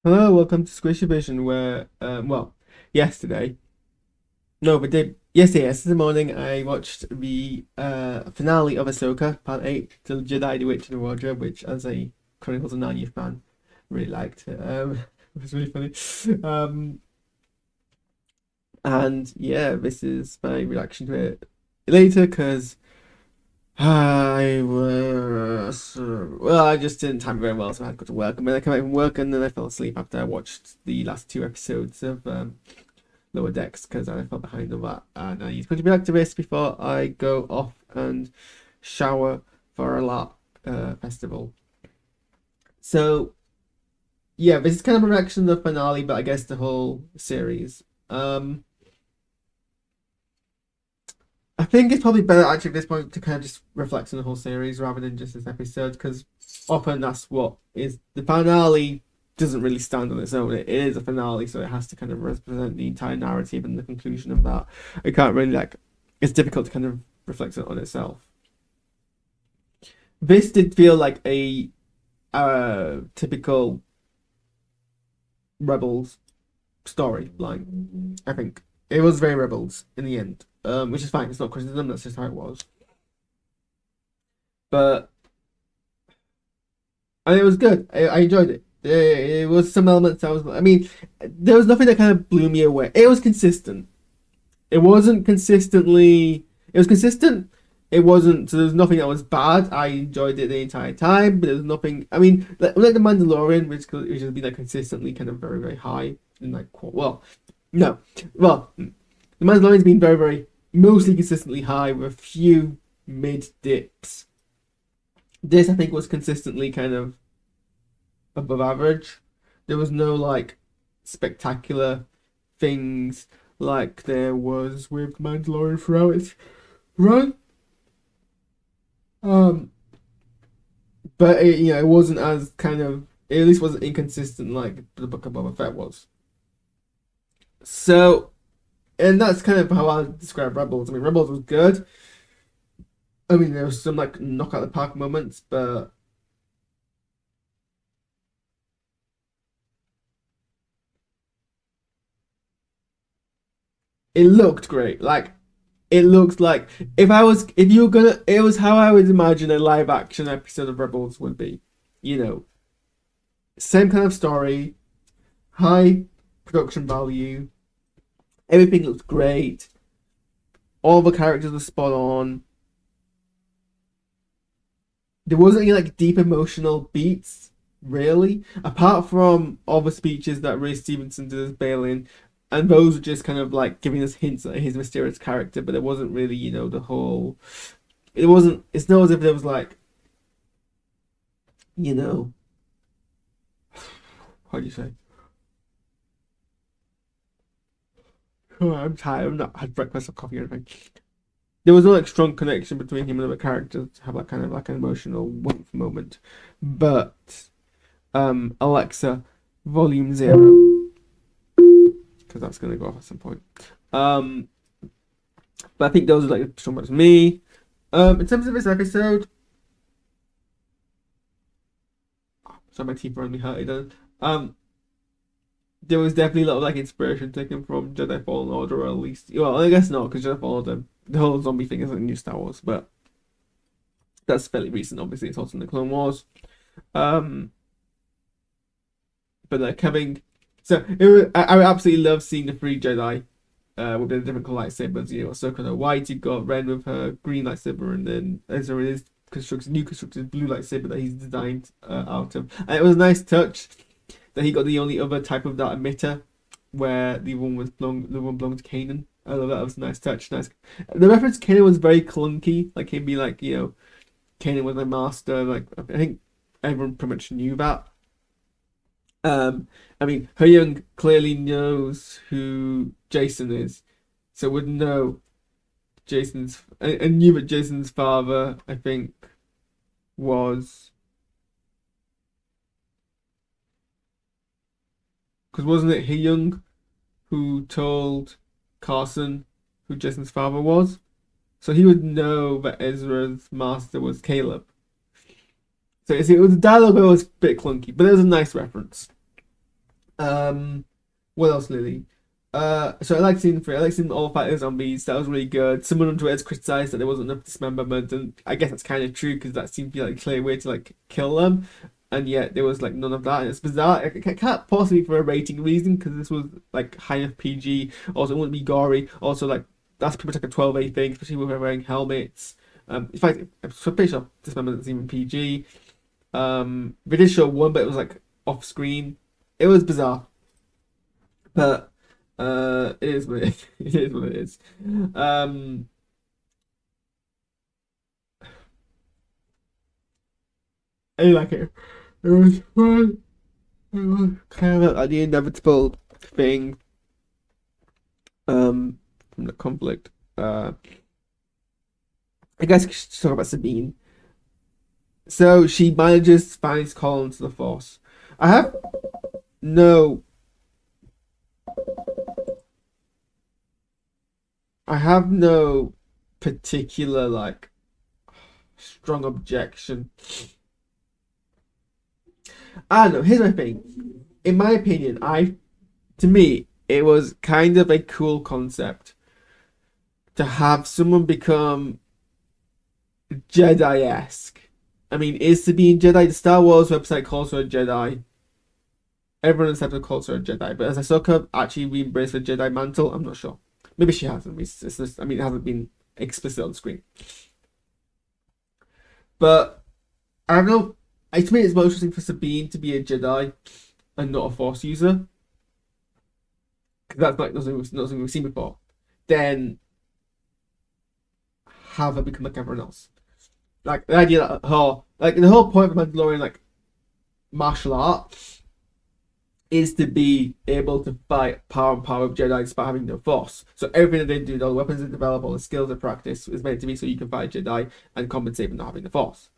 Hello, welcome to SquishiVision, where, yesterday, no, but yesterday morning, I watched the finale of Ahsoka, Part 8, The Jedi, the Witch, and the Wardrobe, which, as a Chronicles of Narnia fan, really liked. It was really funny. And yeah, this is my reaction to it later, because I just didn't time it very well, so I had to go to work. And then I came back from work, and then I fell asleep after I watched the last two episodes of Lower Decks because I fell behind on that. And I need to be back to this before I go off and shower for a lot festival. So yeah, this is kind of a reaction to the finale, but I guess the whole series. I think it's probably better actually at this point to kind of just reflect on the whole series rather than just this episode, because often that's what is the finale doesn't really stand on its own. It is a finale, so it has to kind of represent the entire narrative and the conclusion of that. It can't really it's difficult to kind of reflect it on itself. This did feel like a typical Rebels storyline. I think it was very Rebels in the end, which is fine. It's not criticism. That's just how it was. But and it was good. I enjoyed it. It was some elements I was. I mean, there was nothing that kind of blew me away. It was consistent. It wasn't consistently. It was consistent. It wasn't. So there's nothing that was bad. I enjoyed it the entire time. But there's nothing. I mean, like the Mandalorian, which has been like consistently kind of very very high and like well, no, well, the Mandalorian's been very very mostly consistently high with a few mid dips. This I think was consistently kind of above average. There was no like spectacular things like there was with Mandalorian throughout its run. Um, but it wasn't as kind of it at least wasn't inconsistent like the Book of Boba Fett was. So, and that's kind of how I describe Rebels. I mean, Rebels was good. I mean, there was some like knock out the park moments, but it looked great. Like it looked like if you were gonna it was how I would imagine a live action episode of Rebels would be. You know, same kind of story, high production value, everything looked great, all the characters were spot on. There wasn't any like deep emotional beats, really, apart from all the speeches that Ray Stevenson did as Balin, and those were just kind of like giving us hints at his mysterious character, but it wasn't really, the whole. It wasn't. It's not as if there was like, you know, how do you say? Oh, I'm tired. I've not had breakfast or coffee or anything. There was no like strong connection between him and other characters to have like kind of like an emotional warmth moment, but Alexa, Volume Zero, because that's gonna go off at some point. Um, but I think those are like strong parts of me. In terms of this episode, sorry, my teeth are only hurting. Then. There was definitely a lot of like inspiration taken from Jedi Fallen Order, or at least, well, I guess not, because Jedi Fallen Order, the whole zombie thing isn't new Star Wars, but that's fairly recent. Obviously, it's also in the Clone Wars. Um, but coming, so I absolutely love seeing the three Jedi with their different color lightsabers. Ahsoka the white, you've got Ren with her green lightsaber, and then Ezra is new constructed blue lightsaber that he's designed out of. And it was a nice touch that he got the only other type of that emitter, where the one belonged to Kanan. I love that. That was a nice touch. Nice. The reference to Kanan was very clunky. Like he'd be like, Kanan was my master. Like I think everyone pretty much knew that. I mean, Young clearly knows who Jason is, so would know Jason's and knew that Jason's father, I think, was because wasn't it Young who told Carson who Jason's father was? So he would know that Ezra's master was Caleb. So it was the dialogue that was a bit clunky, but it was a nice reference. Um, what else, Lily? So I like seeing three. I like seeing all fighting zombies. That was really good. Someone on Twitter's criticized that there wasn't enough dismemberment, and I guess that's kind of true because that seemed to be like a clear way to like kill them, and yet there was like none of that. And it's bizarre. It can't possibly for a rating reason because this was like high enough PG. Also, it wouldn't be gory. Also, like that's pretty much like a 12A thing, especially with wearing helmets. In fact, I'm pretty sure dismemberment is even PG. They did show one, but it was like off screen. It was bizarre. But it is what it, it is what it is. Um, I like it. It was fun. It was kind of like the inevitable thing from the conflict. I guess we should talk about Sabine. So she manages to find his call into the Force. I have no I have no particular like strong objection. I don't know. Here's my thing. In my opinion, I to me it was kind of a cool concept to have someone become Jedi-esque. I mean, is to be in Jedi? The Star Wars website calls her a Jedi. Everyone except for calls her a Jedi. But has Ahsoka actually re-embraced the Jedi mantle? I'm not sure. Maybe she hasn't. It's just, I mean, it hasn't been explicit on screen. But I don't know. To me, it's more interesting for Sabine to be a Jedi and not a Force user, because that's like not something we've seen before. Then have her become like everyone else. Like the idea that her, like the whole point of Mandalorian, like martial art, is to be able to fight power and power of Jedi despite having no Force. So everything that they do, all the weapons they develop, all the skills they practice, is meant to be so you can fight Jedi and compensate for not having the Force.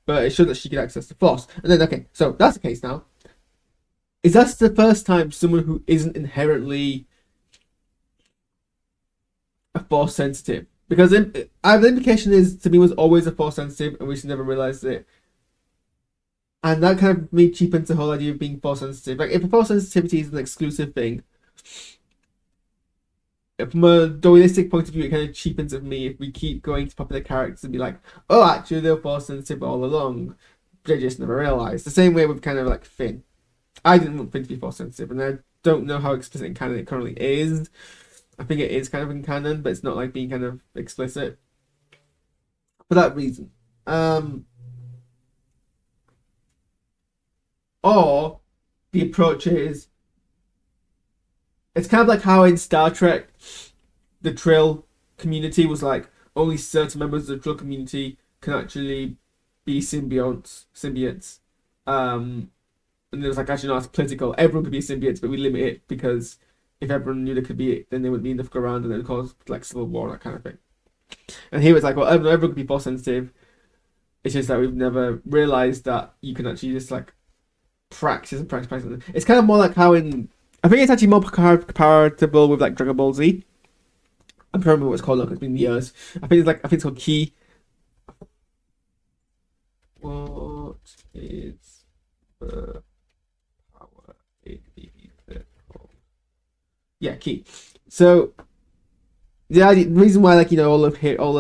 But it showed that she could access the Force. And then, okay, so that's the case now. Is that the first time someone who isn't inherently a Force sensitive? Because the implication is Sabine was always a Force sensitive and we just never realized it. And that kind of me cheapens the whole idea of being Force sensitive. Like, if a Force sensitivity is an exclusive thing, from a dualistic point of view, it kind of cheapens of me if we keep going to popular characters and be like, oh, actually, they're Force sensitive all along. They just never realized. The same way with kind of like Finn. I didn't want Finn to be Force sensitive, and I don't know how explicit in canon it currently is. I think it is kind of in canon, but it's not like being kind of explicit for that reason. Or the approach is it's kind of like how in Star Trek the Trill community was like only certain members of the Trill community can actually be symbiotes. And it was like actually no, it's political. Everyone could be symbiotes, but we limit it because if everyone knew there could be it, then there wouldn't be enough go around, and it would cause like civil war, that kind of thing. And here it's like, well, everyone could be Force sensitive. It's just that we've never realized that you can actually just like practice and practice, practice. It's kind of more like how in I think it's actually more comparable with like Dragon Ball Z. I'm trying to remember what it's called. Look, it's been years. I think it's called Ki. What is the power called? Yeah, Ki. So the reason why like all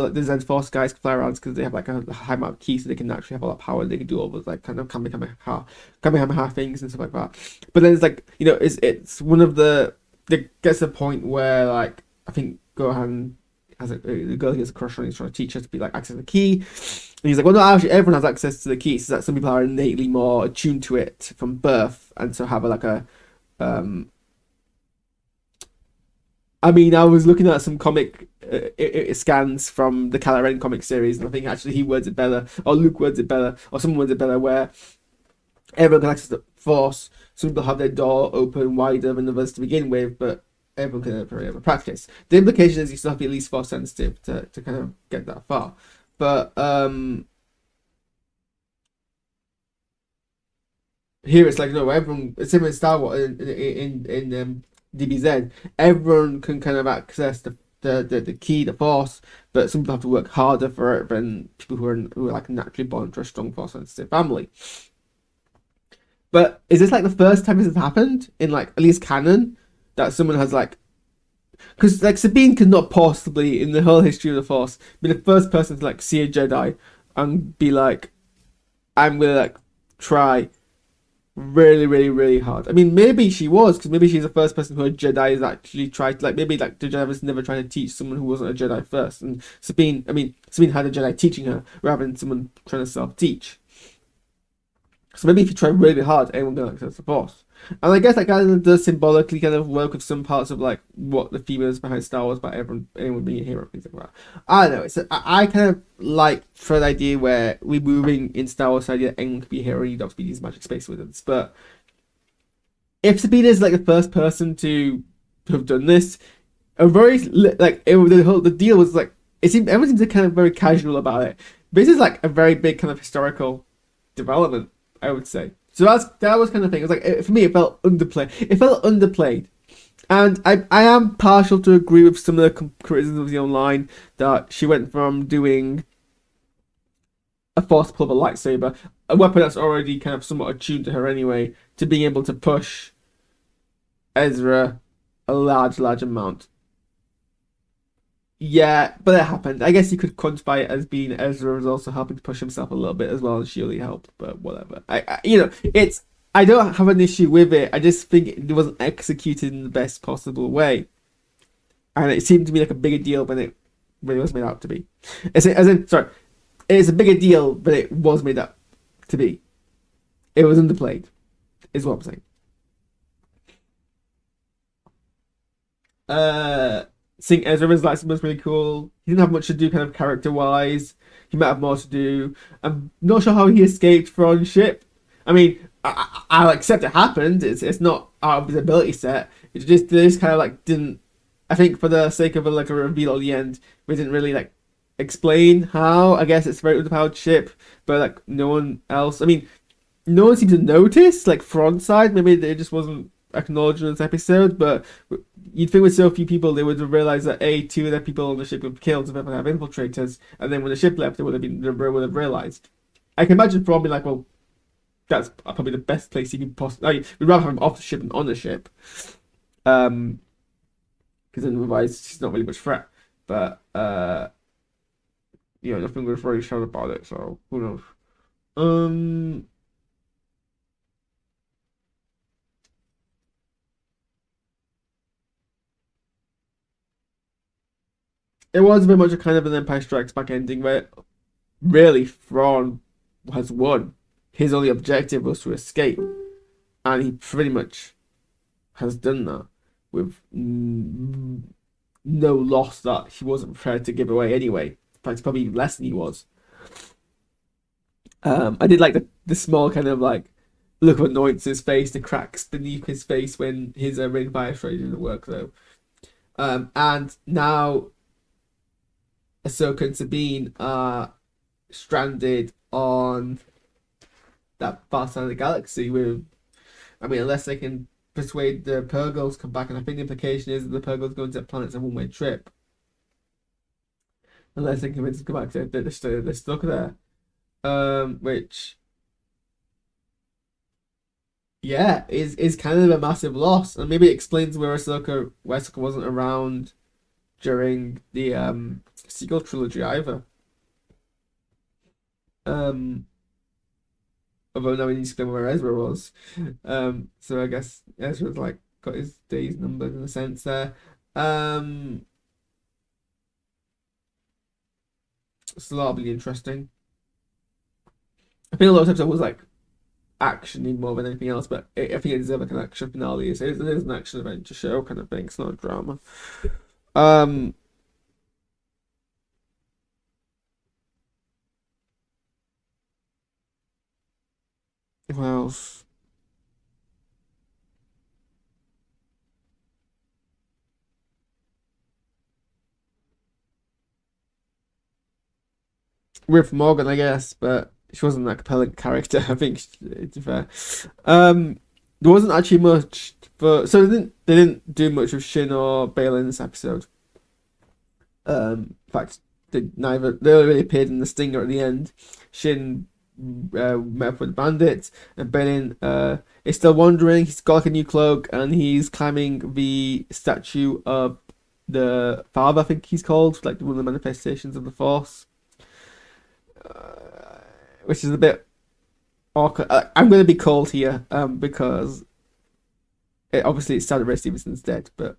the Zen Force guys can fly around is because they have like a high amount of ki, so they can actually have all that power. They can do all those like kind of kamehameha things and stuff like that. But then it's like it's one of it gets a point where like I think Gohan has the girl he has a crush on. He's trying to teach her to be like access the ki, and he's like, well, no, actually everyone has access to the ki. So that some people are innately more attuned to it from birth, and so have um I mean, I was looking at some comic scans from the Kylo Ren comic series, and I think actually he words it better, or Luke words it better, or someone words it better, where everyone can access the Force. Some people have their door open wider than others to begin with, but everyone can have a practice. The implication is you still have to be at least Force sensitive to kind of get that far. But here it's like no, everyone. It's similar in Star Wars in DBZ. Everyone can kind of access the key, the Force, but some people have to work harder for it than people who are like naturally born to a strong Force sensitive family. But is this like the first time this has happened in like at least canon that someone has like because like Sabine could not possibly in the whole history of the Force be the first person to like see a Jedi and be like, I'm gonna like try really, really, really hard. I mean, maybe she was because maybe she's the first person who a Jedi has actually tried. Like maybe like the Jedi was never trying to teach someone who wasn't a Jedi first, and Sabine. I mean, Sabine had a Jedi teaching her rather than someone trying to self-teach. So maybe if you try really hard, anyone can access the Force. And I guess that kind of does symbolically kind of work with some parts of like what the theme is behind Star Wars about anyone being a hero, things like that. I don't know. I kind of like for the idea where we're moving in Star Wars idea that anyone could be a hero and you don't have to be these magic space wizards. But if Sabine is like the first person to have done this, a very like the deal was like it seemed everyone seemed kind of very casual about it. This is like a very big kind of historical development, I would say. So that was kind of thing. It was like for me, it felt underplayed. It felt underplayed, and I am partial to agree with some of the criticisms of the online that she went from doing a force pull of a lightsaber, a weapon that's already kind of somewhat attuned to her anyway, to being able to push Ezra a large amount. Yeah, but it happened. I guess you could quantify it as being Ezra was also helping to push himself a little bit as well, and she really helped. But whatever. It's I don't have an issue with it. I just think it wasn't executed in the best possible way, and it seemed to me like a bigger deal than it really was made out to be. Sorry, it's a bigger deal than it was made out to be. It was underplayed, is what I'm saying. Uh. Seeing Ezra as lightsaber was really cool. He didn't have much to do, kind of character wise. He might have more to do. I'm not sure how he escaped from ship. I mean, I'll accept it happened. It's not out of his ability set. They just kind of like didn't. I think for the sake of like a reveal at the end, we didn't really like explain how. I guess it's a very underpowered ship, but like no one else. I mean, no one seemed to notice. Like front side, maybe it just wasn't acknowledged in this episode, but you'd think with so few people they would have realized that two of the people on the ship were killed if they have infiltrators, and then when the ship left, they would have realized. I can imagine Thrawn being like, well, that's probably the best place you could possibly. We'd rather have him off the ship than on the ship, because otherwise she's not really much threat. But nothing was really shown about it, so who knows? It was very much a kind of an Empire Strikes Back ending where really Thrawn has won. His only objective was to escape, and he pretty much has done that with no loss that he wasn't prepared to give away anyway. In fact, probably even less than he was. I did like the small kind of like look of annoyance in his face, the cracks beneath his face when his ring fire trade didn't work though. And now Ahsoka and Sabine are stranded on that far side of the galaxy with, I mean, unless they can persuade the Purgles to come back, and I think the implication is that the Purgles going to that planet's a one-way trip. Unless they can convince them to come back, they're stuck there. Which, yeah, is kind of a massive loss, and maybe it explains where Ahsoka wasn't around during the sequel trilogy either. Although now we need to explain where Ezra was. So I guess Ezra's like got his days numbered in a sense there. So that'll be interesting. I think a lot of times I was like actiony more than anything else, but I think it deserves like an action finale. It is an action adventure show kind of thing. It's not a drama. What else? With Morgan, I guess, but she wasn't that compelling character. I think to be fair, there wasn't actually much so they didn't do much with Shin or Baylan in this episode. In fact, they only really appeared in the stinger at the end. Shin met up with the bandits, and Benin is still wandering. He's got like a new cloak, and he's climbing the statue of the father, I think he's called, like one of the manifestations of the Force, which is a bit awkward. I'm going to be cold here, because obviously it started Ray Stevenson's dead, but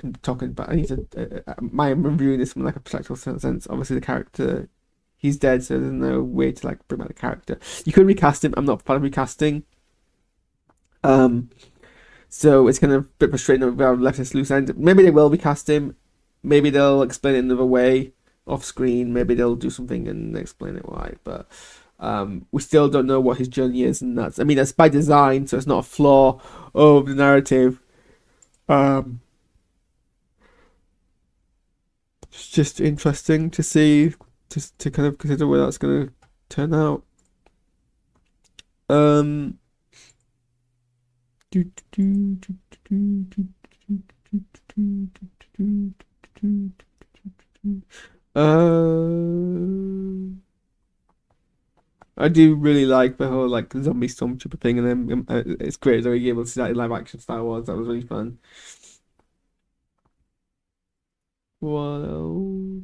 I'm talking about I need to. I'm reviewing this from like a practical sense. Obviously, the character he's dead, so there's no way to like bring back the character. You could recast him. I'm not part of recasting. So it's kind of a bit frustrating that we've left this loose end. Maybe they will recast him. Maybe they'll explain it another way off screen. Maybe they'll do something and explain it why. But we still don't know what his journey is, and that's by design, so it's not a flaw of the narrative. It's just interesting to see, to kind of consider where that's going to turn out. I do really like the whole like zombie stormtrooper thing, and then it's great that we're able to see that in live action Star Wars. That was really fun. What else?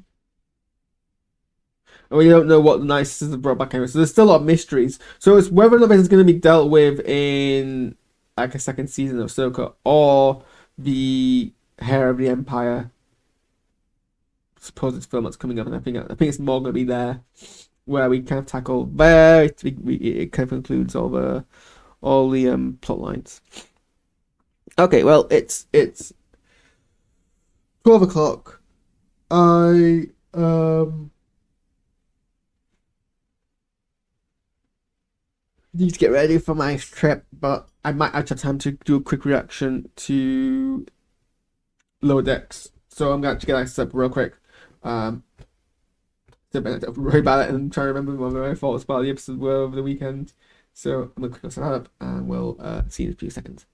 And we don't know what the Night Sisters have brought back anyway, so there's still a lot of mysteries. So it's whether or not this is going to be dealt with in like a second season of Ahsoka or the Heir of the Empire supposed film that's coming up, and I think it's more going to be there where we kind of tackle there. It kind of includes all the plot lines. Okay, well it's 12 o'clock. I need to get ready for my trip, but I might actually have time to do a quick reaction to Lower Decks. So I'm going to get that set up real quick. Worry about it and try to remember what my thoughts about the episode were over the weekend. So I'm going to quickly set that up, and we'll see you in a few seconds.